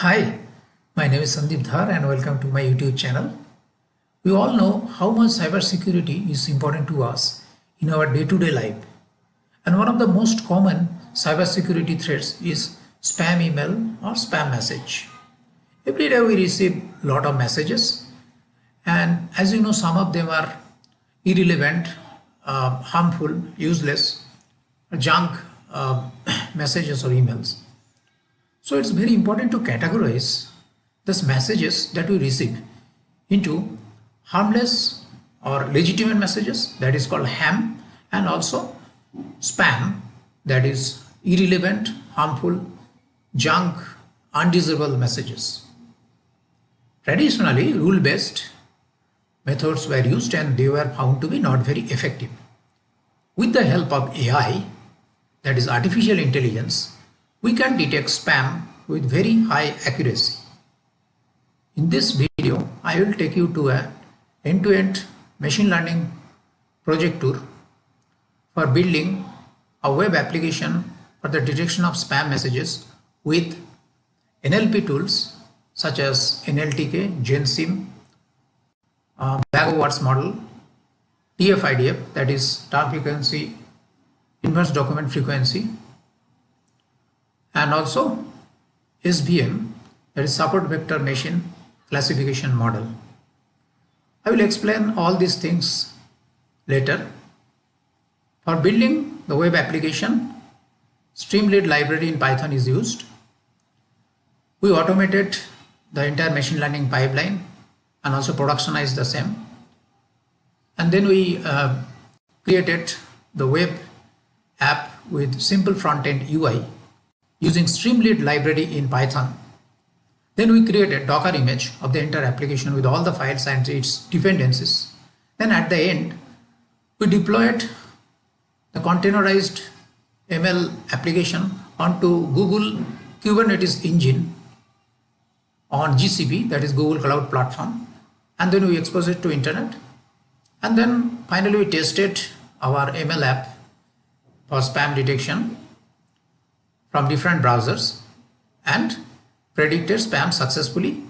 Hi, my name is Sandeep Dhar and welcome to my YouTube channel. We all know how much cybersecurity is important to us in our day-to-day life. And one of the most common cybersecurity threats is spam email or spam message. Every day we receive a lot of messages, and as you know, some of them are irrelevant, harmful, useless, junk messages or emails. So it's very important to categorize these messages that we receive into harmless or legitimate messages, that is called ham, and also spam, that is irrelevant, harmful, junk, undesirable messages. Traditionally, rule-based methods were used and they were found to be not very effective. With the help of AI, that is artificial intelligence, we can detect spam with very high accuracy. In this video, I will take you to an end-to-end machine learning project tour for building a web application for the detection of spam messages with NLP tools such as NLTK, GenSim, Bag-of-Words model, TF-IDF, that is term frequency, inverse document frequency, and also SVM, that is support vector machine classification model. I will explain all these things later. For building the web application, Streamlit library in Python is used. We automated the entire machine learning pipeline and also productionized the same. And then we created the web app with simple front-end UI using Streamlit library in Python. Then we created a Docker image of the entire application with all the files and its dependencies. Then at the end, we deployed the containerized ML application onto Google Kubernetes engine on GCP, that is Google Cloud Platform. And then we exposed it to internet. And then finally we tested our ML app for spam detection from different browsers and predicted spam successfully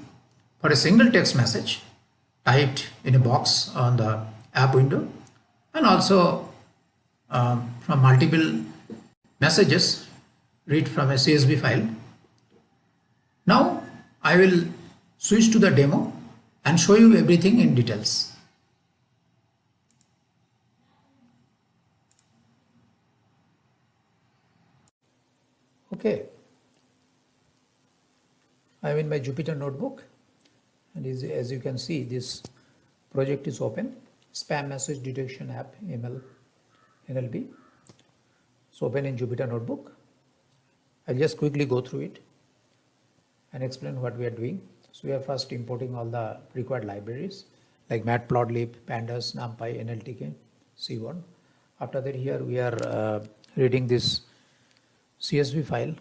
for a single text message typed in a box on the app window, and also from multiple messages read from a CSV file. Now I will switch to the demo and show you everything in details. Okay, I am in my Jupyter notebook, and as you can see, this project is open. Spam message detection app NLP. It's open in Jupyter notebook. I'll just quickly go through it and explain what we are doing. So we are first importing all the required libraries like Matplotlib, Pandas, NumPy, NLTK, C1. After that, here we are reading this CSV file,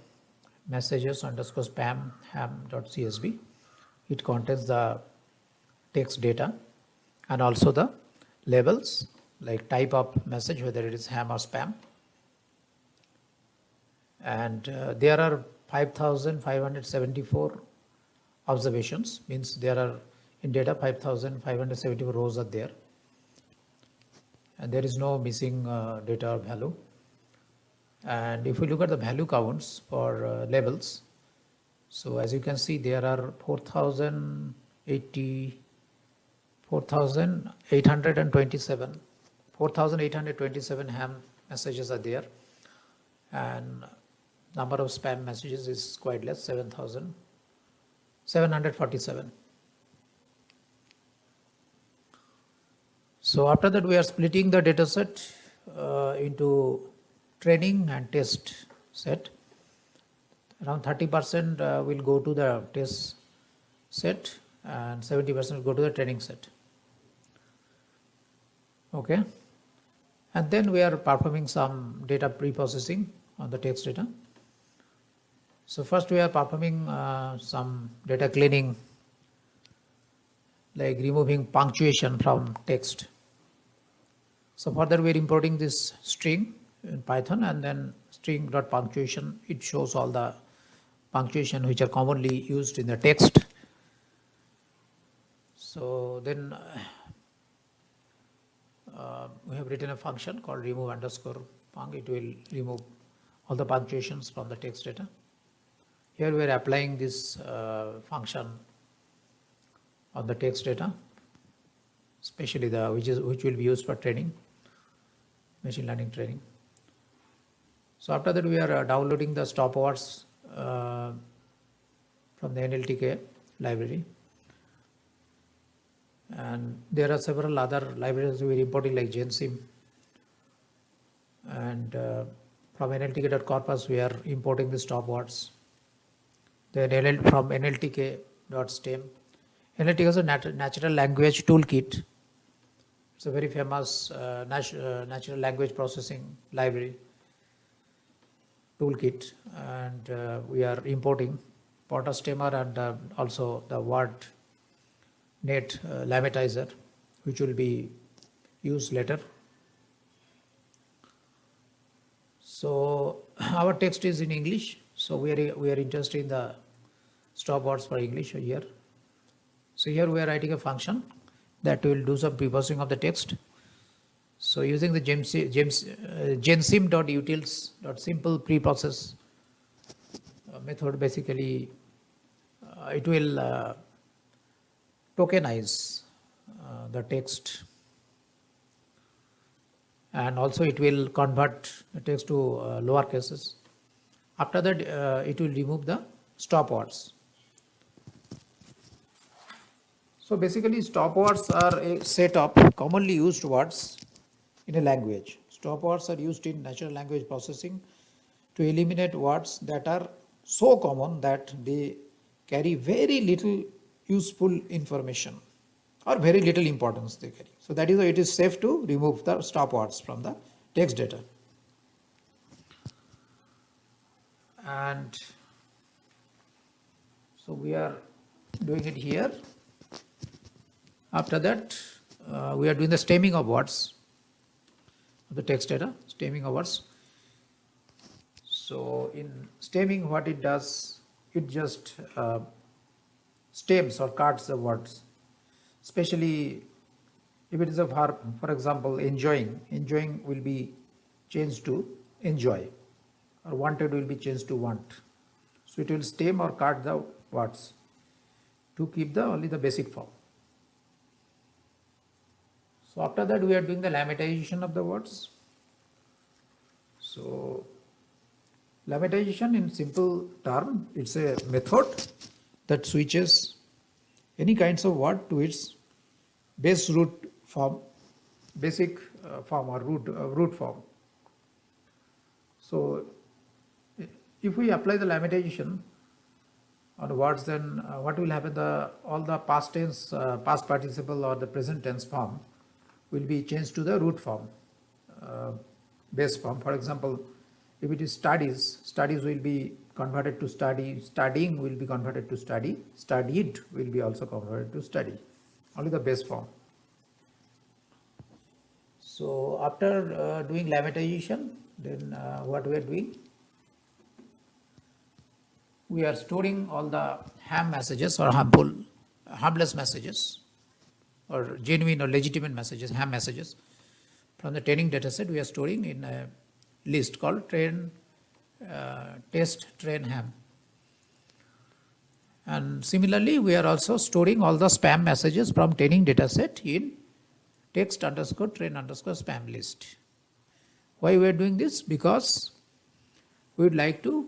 messages underscore spam ham.csv. It contains the text data and also the labels like type of message, whether it is ham or spam. And there are 5,574 observations, means there are in data 5,574 rows are there, and there is no missing data or value. And if we look at the value counts for labels, so as you can see, there are 4,827 ham messages are there, and number of spam messages is quite less, 7,747. So after that, we are splitting the data set into training and test set. Around 30% will go to the test set and 70% will go to the training set. Okay, and then we are performing some data pre-processing on the text data. So first we are performing some data cleaning, like removing punctuation from text. So further we are importing this string in Python, and then string.punctuation, it shows all the punctuation which are commonly used in the text. So then we have written a function called remove underscore punc. It will remove all the punctuations from the text data. Here we are applying this function on the text data, especially which will be used for training, machine learning training. So after that, we are downloading the stopwords from the NLTK library, and there are several other libraries we are importing like GenSim, and from NLTK.corpus we are importing the stopwords. Then from NLTK.stem. NLTK is a natural language toolkit. It's a very famous natural language processing library toolkit, and we are importing PortaStemmer and also the WordNet Lematizer, which will be used later. So our text is in English, so we are interested in the stopwords for English here. So here we are writing a function that will do some pre-processing of the text. So using the gensim.utils.simple preprocess method, basically it will tokenize the text, and also it will convert the text to lower cases. After that, it will remove the stopwords. So basically, stopwords are a set of commonly used words in a language. Stopwords are used in natural language processing to eliminate words that are so common that they carry very little useful information or very little importance they carry. So that is why it is safe to remove the stopwords from the text data. And so we are doing it here. After that, we are doing the stemming of words, the text data, stemming of words. So in stemming, what it does, it just stems or cuts the words, especially if it is a verb. For example, enjoying will be changed to enjoy, or wanted will be changed to want. So it will stem or cut the words to keep only the basic form. So after that, we are doing the lemmatization of the words. So lemmatization, in simple term, it's a method that switches any kinds of word to its base root form, basic form or root form. So if we apply the lemmatization on words, then what will happen? All the past tense, past participle or the present tense form will be changed to the root form, base form. For example, if it is studies will be converted to study, studying will be converted to study, studied will be also converted to study, only the base form. So after doing lemmatization, then what we are doing? We are storing all the ham messages or harmless messages, or genuine or legitimate messages, ham messages, from the training dataset. We are storing in a list called test train ham. And similarly, we are also storing all the spam messages from training dataset in text underscore train underscore spam list. Why we are doing this? Because we would like to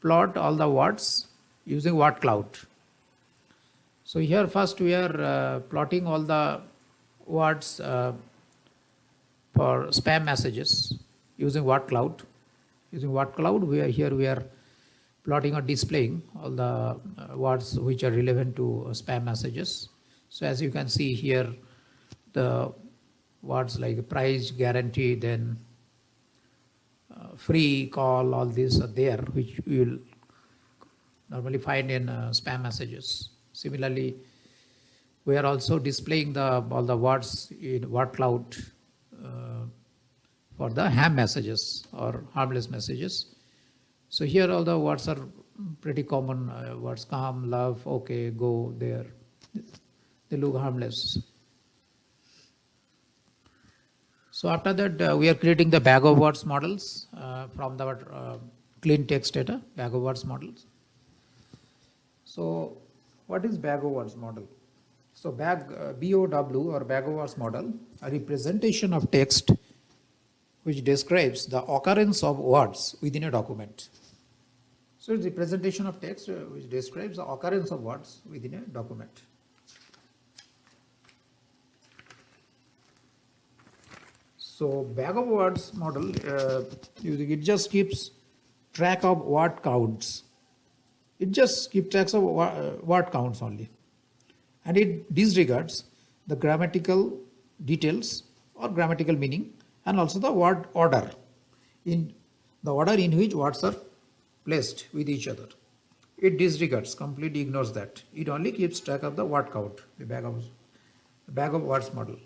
plot all the words using word cloud. So here first we are plotting all the words for spam messages using word cloud. Using word cloud, we are plotting or displaying all the words which are relevant to spam messages. So as you can see here, the words like price, guarantee, then free, call, all these are there, which you will normally find in spam messages. Similarly, we are also displaying all the words in word cloud for the ham messages or harmless messages. So here all the words are pretty common words: come, love, okay, go, there. They look harmless. So after that, we are creating the bag of words models from the clean text data, bag of words models. So what is bag of words model? So BOW or bag of words model, a representation of text which describes the occurrence of words within a document. So it's representation of text which describes the occurrence of words within a document. So bag of words model, it just keeps track of word counts. It just keeps track of word counts only. And it disregards the grammatical details or grammatical meaning and also the word order, in the order in which words are placed with each other. It disregards, completely ignores that. It only keeps track of the word count, the bag of words model.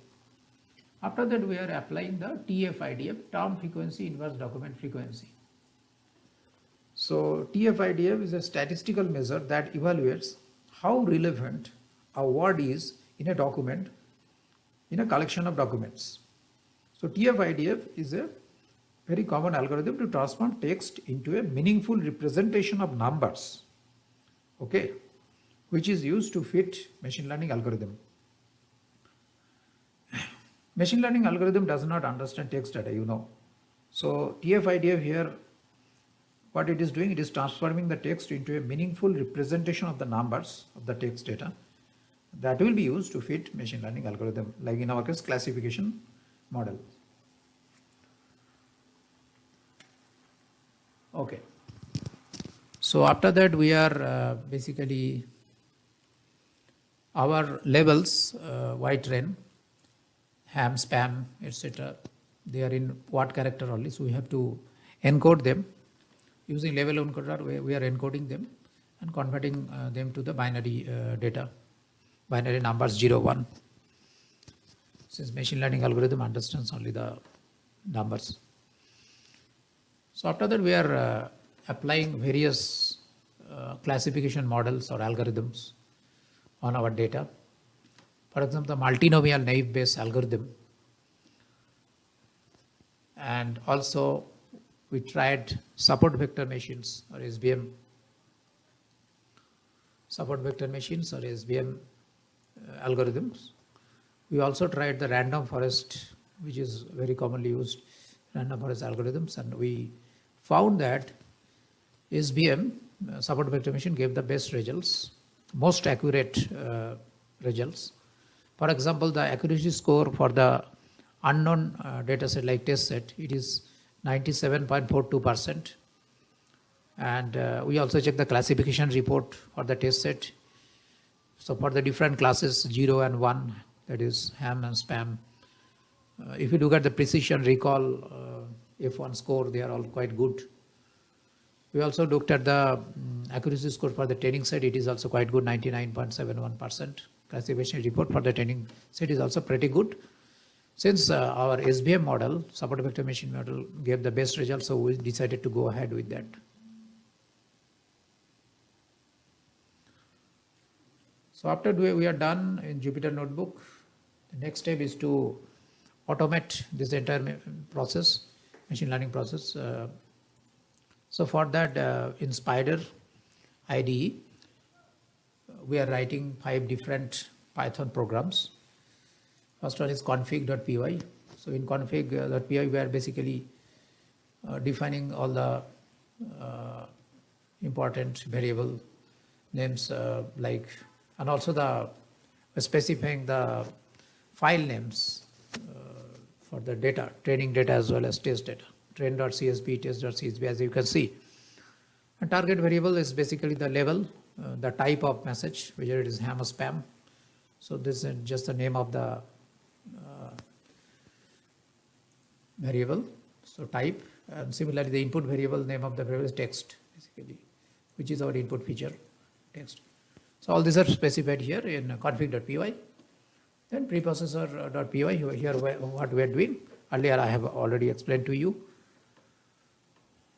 After that, we are applying the TF-IDF, term frequency inverse document frequency. So TF-IDF is a statistical measure that evaluates how relevant a word is in a document, in a collection of documents. So TF-IDF is a very common algorithm to transform text into a meaningful representation of numbers, okay, which is used to fit machine learning algorithm. Machine learning algorithm does not understand text data, you know. So TF-IDF here, what it is doing, it is transforming the text into a meaningful representation of the numbers of the text data that will be used to fit machine learning algorithm, like in our case classification model. Okay. So after that, we are basically our labels, white-ren, ham, spam, etc. They are in word character only, so we have to encode them. Using label encoder, we are encoding them and converting them to the binary data, binary numbers 0, 1. Since machine learning algorithm understands only the numbers. So after that, we are applying various classification models or algorithms on our data. For example, the multinomial naive Bayes algorithm. And also we tried support vector machines or SVM. Support vector machines or SVM algorithms. We also tried the random forest, which is very commonly used, random forest algorithms, and we found that SVM, support vector machine, gave the best results, most accurate results. For example, the accuracy score for the unknown data set like test set, it is 97.42%. And we also check the classification report for the test set. So for the different classes 0 and 1, that is ham and spam. If you look at the precision recall F1 score, they are all quite good. We also looked at the accuracy score for the training set. It is also quite good, 99.71%. Classification report for the training set is also pretty good. Since our SVM model, support vector machine model, gave the best results, so we decided to go ahead with that. So after we are done in Jupyter Notebook, the next step is to automate this entire process, machine learning process. So for that, in Spyder IDE, we are writing 5 different Python programs. First one is config.py. So in config.py, we are basically defining all the important variable names and also the specifying the file names for the data, training data as well as test data, train.csv, test.csv, as you can see. A target variable is basically the label, the type of message, whether it is ham or spam. So this is just the name of the variable, so type, and similarly the input variable, name of the variable is text, basically, which is our input feature, text. So all these are specified here in config.py. Then preprocessor.py, here what we are doing. Earlier I have already explained to you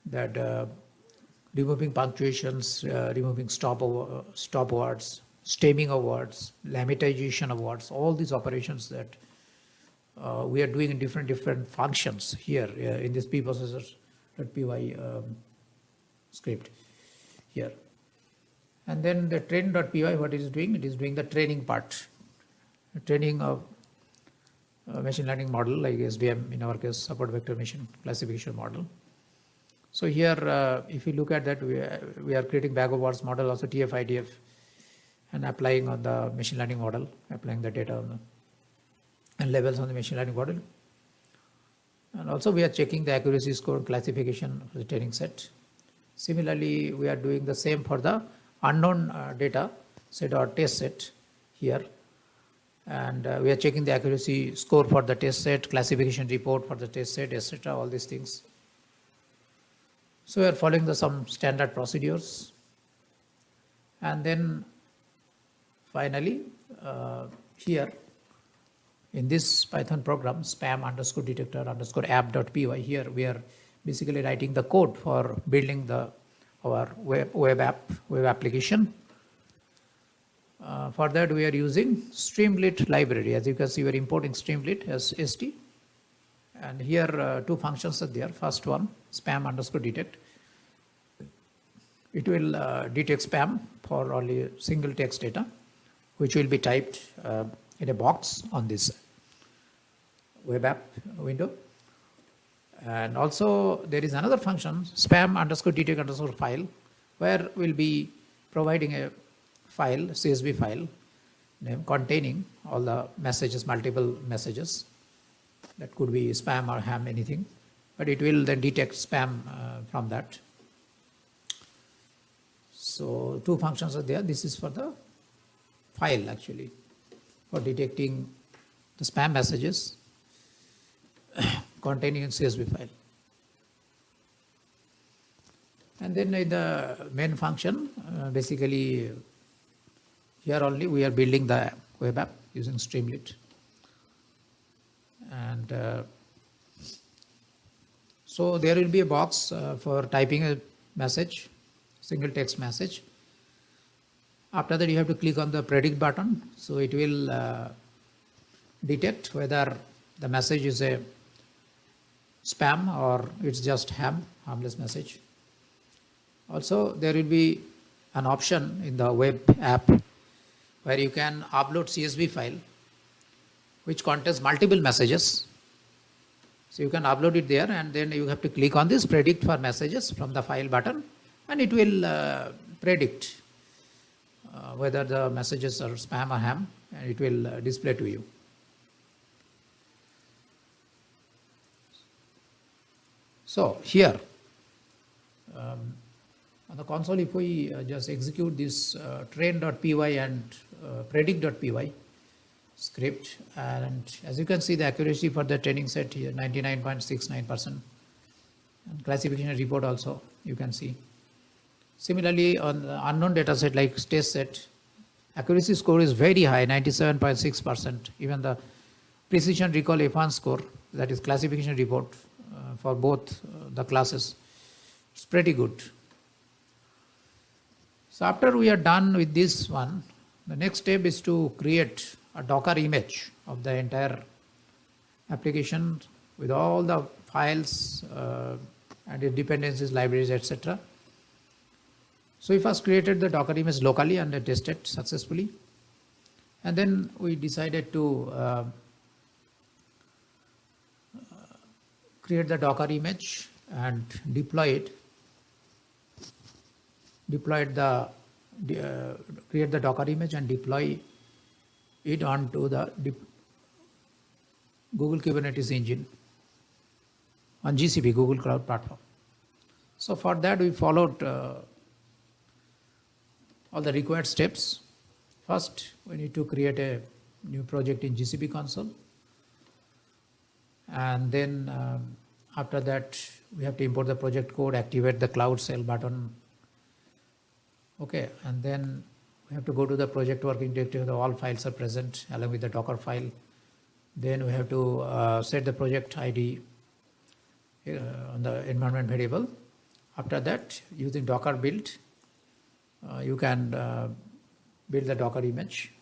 that removing punctuations, removing stop words, stemming of words, lemmatization of words, all these operations that we are doing in different functions here in this pprocessor.py script here. And then the train.py, what it is doing? It is doing the training part, the training of machine learning model like SVM, in our case, support vector machine classification model. So here, if you look at that, we are creating bag of words model, also TF-IDF, and applying on the machine learning model, applying the data on the, and levels on the machine learning model. And also we are checking the accuracy score classification of the training set. Similarly, we are doing the same for the unknown data set or test set here. And we are checking the accuracy score for the test set, classification report for the test set, etc. All these things. So we are following some standard procedures. And then finally, here in this Python program, spam_detector_app.py, here we are basically writing the code for building our web application. For that, we are using Streamlit library. As you can see, we are importing Streamlit as ST. And here, two functions are there. First one, spam_detect. It will detect spam for only single text data, which will be typed in a box on this web app window. And also there is another function, spam_detect_file, where we'll be providing a file, CSV file, name containing all the messages, multiple messages. That could be spam or ham, anything. But it will then detect spam from that. So two functions are there. This is for the file actually, for detecting the spam messages containing a CSV file. And then in the main function, basically here only we are building the web app using Streamlit. And so there will be a box for typing a message, single text message. After that, you have to click on the predict button. So it will detect whether the message is a spam or it's just harmless message. Also, there will be an option in the web app where you can upload CSV file which contains multiple messages. So you can upload it there, and then you have to click on this predict for messages from the file button, and it will predict whether the messages are spam or ham, and it will display to you. So here on the console, if we just execute this train.py and predict.py script, and as you can see, the accuracy for the training set here 99.69%, and classification report also you can see. Similarly, on the unknown data set like test set, accuracy score is very high, 97.6%. Even the precision recall F1 score, that is classification report for both the classes, it's pretty good. So after we are done with this one, the next step is to create a Docker image of the entire application with all the files and its dependencies, libraries, etc. So we first created the Docker image locally and tested successfully. And then we decided to create the Docker image and deploy it. Create the Docker image and deploy it onto the Google Kubernetes engine on GCP, Google Cloud Platform. So for that, we followed all the required steps. First, we need to create a new project in GCP console. And then after that, we have to import the project code, activate the Cloud Shell button. Okay, and then we have to go to the project working directory where all files are present along with the Docker file. Then we have to set the project ID on the environment variable. After that, using Docker build, you can build the Docker image.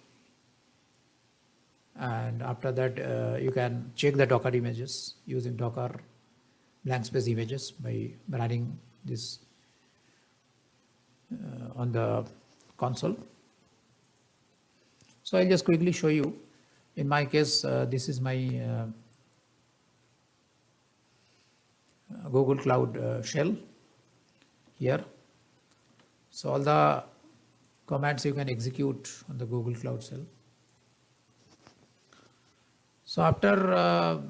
And after that, you can check the Docker images using Docker blank space images by running this on the console. So I'll just quickly show you. In my case, this is my Google Cloud shell here. So all the commands you can execute on the Google Cloud shell. So after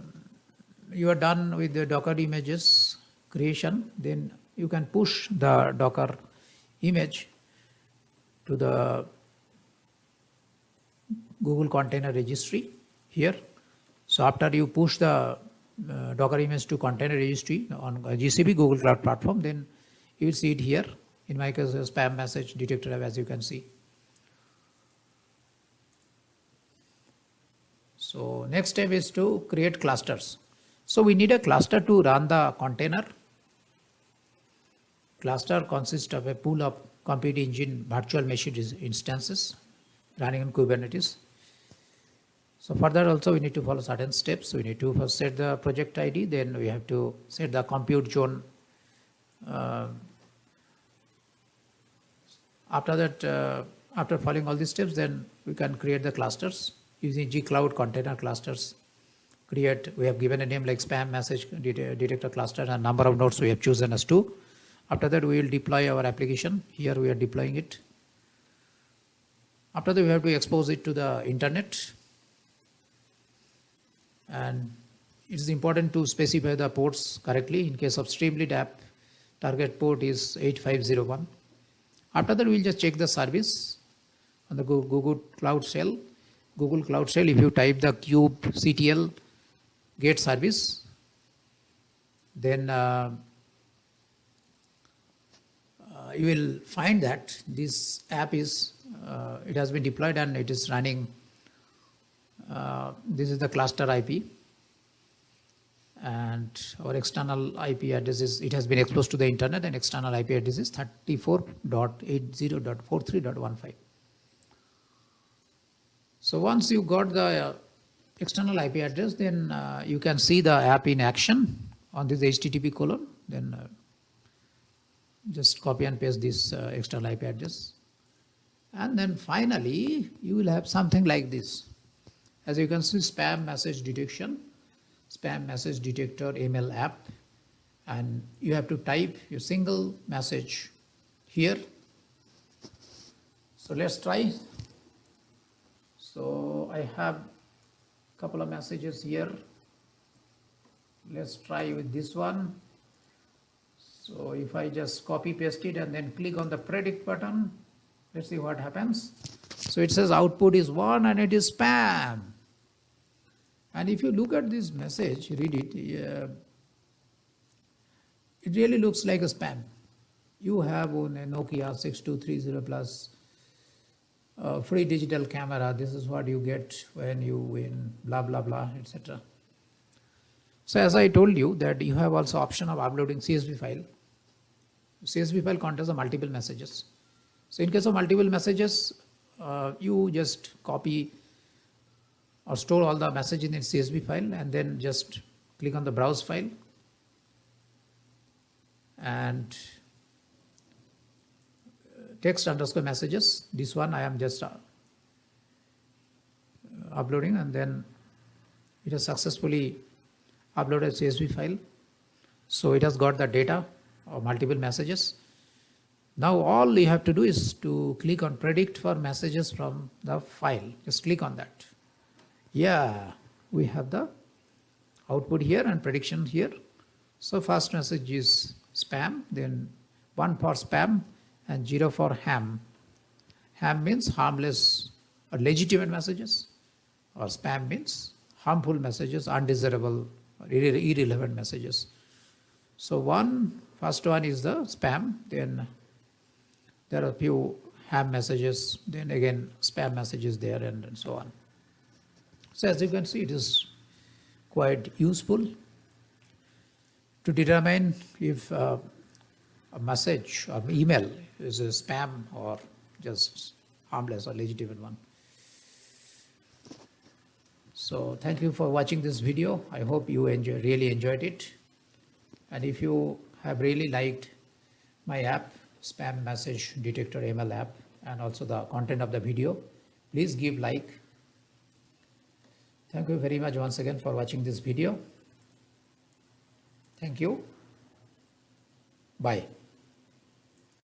you are done with the Docker images creation, then you can push the Docker image to the Google Container Registry here. So after you push the Docker image to Container Registry on GCP Google Cloud Platform, then you will see it here. In my case, a spam message detector, as you can see. So next step is to create clusters. So we need a cluster to run the container. Cluster consists of a pool of compute engine virtual machine instances running on Kubernetes. So for that also we need to follow certain steps. We need to first set the project ID, then we have to set the compute zone. After that, after following all these steps, then we can create the clusters using gcloud container clusters. We have given a name like spam message detector cluster and number of nodes we have chosen as 2. After that, we will deploy our application. Here we are deploying it. After that, we have to expose it to the internet. And it is important to specify the ports correctly. In case of Streamlit app, target port is 8501. After that, we'll just check the service on the Google Cloud Shell. Google Cloud Shell, if you type the kubectl get service, then you will find that this app is, it has been deployed and it is running. This is the cluster IP. And our external IP address is, it has been exposed to the internet, and external IP address is 34.80.43.15. So once you got the external IP address, then you can see the app in action on this HTTP colon. Then just copy and paste this external IP address. And then finally, you will have something like this. As you can see, spam message detection, spam message detector ML app, and you have to type your single message here. So let's try. So I have a couple of messages here. Let's try with this one. So if I just copy paste it and then click on the predict button, let's see what happens. So it says output is 1 and it is spam. And if you look at this message, read it, it really looks like a spam. You have on a Nokia 6230 plus free digital camera. This is what you get when you win, blah, blah, blah, etc. So as I told you that you have also option of uploading CSV file. CSV file contains multiple messages. So in case of multiple messages, you just copy or store all the message in a CSV file and then just click on the browse file and text underscore messages. This one I am just uploading, and then it has successfully uploaded CSV file. So it has got the data of multiple messages. Now all you have to do is to click on predict for messages from the file. Just click on that. Yeah, we have the output here and prediction here. So first message is spam, then 1 for spam and 0 for ham. Ham means harmless or legitimate messages, or spam means harmful messages, undesirable or irrelevant messages. So first one is the spam, then there are a few ham messages, then again spam messages there, and so on. So as you can see, it is quite useful to determine if a message or email is a spam or just harmless or legitimate one. So thank you for watching this video. I hope you really enjoyed it. And if you have really liked my app, Spam Message Detector ML app, and also the content of the video, please give like. Thank you very much once again for watching this video. Thank you. Bye.